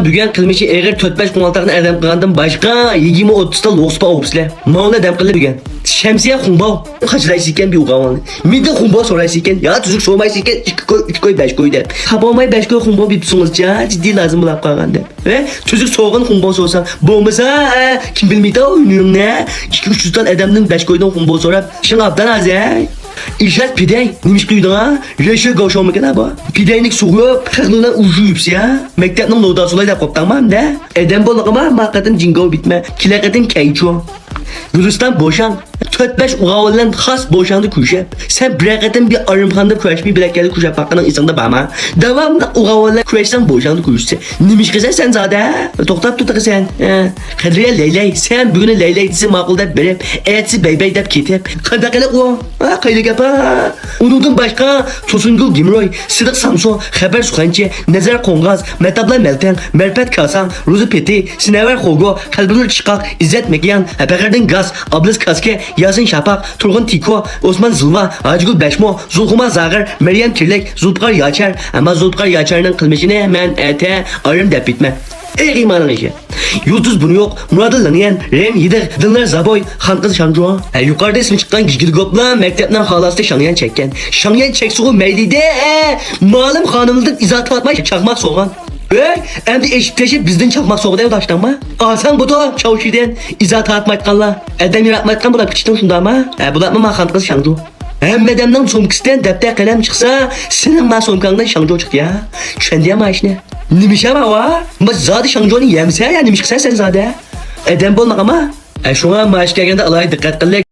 Bugun qilmishi eg'ir 4-5 16 adam qilgandan boshqa 20-30 ta lo'spa o'psizlar. Mana adam qildi bugun. Shamsiya xumbo qachlaysiz ekan bir o'g'avon. Menda xumbo so'raysiz ekan. Ya tuzuk so'rmaysiz ekan 2 qo'y 3 qo'y 5 qo'y deb. Tapolmay 5 qo'y xumbo bipsingizcha jiddiy lazım bo'lib qolgan deb. Tuzuk so'g'in xumbo so'rasam, bo'lmasa kim bilmaydi o'yiningni 2-3 ta adamning 5 qo'ydan xumbo so'rab, shin abdan azay. İşat pidey, neymiş duydun ha? Reşe gavşamak ne bu? Pideynik soğuk, kırlığına ucuyups ya. Mektepnin loda sulayla koptanmam da. Eden bolak ama makatın cingo bitme. Kilakatın kayço. Gürcistan boşan. 4-5 uğavlan has boşandı kuşep. Sen bırakatın bir arımhanda kuşaşmayı bırakyalı kuşap hakkının insanda bağma. Devamlı uğavlan kuşaştan boşandı kuşse. Neymiş kızı sen zaten? Toktap tutak sen. Kadriye Leyley. Sen bugün Leyley dizi makulda berip. Etsi beybey dep ketip. Kadakalık o. Kaylık yapa. Unutun başka. Tosungul Gimroy. Sıdık Samson. Haber Sukançı. Nezer Kongaz. Metabla Melten. Merpet Kasan. Ruzu Peti. Sinever Hogo. Kalbinur Çıkak. İzzet Mekyan. Hepekerdin Gaz. Ablis Kaske. Yasin Şapak, Turgun Tiko, Osman Zılva, Hacıgül Beşmo, Zulhuma Zagır, Meryem Kirlek, Zulpkar Yaşar. Ama Zulpkar Yaşar'ın kılmışını hemen ete arım dep bitme. Ey imanın işi. Yıldız bunu yok. Murad'ı lanıyan, Rem Yidir, Dınlar Zaboy, Hankız Şangro. Yukarıda ismi çıkan Gizgil Gopla, mektepten halası Şangyan çekken. Şangyan çeksuğu meydide, malum hanımlıdık izatı atmak çakmak soğan. Hem de eşitleşip bizden çakmak soğuda ulaştan mı? Asan bu da çavuşiden izatı atmaytkanla. Edem yaratmaytkan bula piçtin şunda ama. Bulatma makan kız Şangro. Hem bedemden somkisten defter kalem çıksa senin ma somkandan Şangro çıktı ya. Şendiye ma işine. Nimiş ama va? Ama zaten Şangro'nun yemse ya nimiş kısa sen zaten. Edem bolmak ama. Şuna maaş gelgende alay dikkat kılak.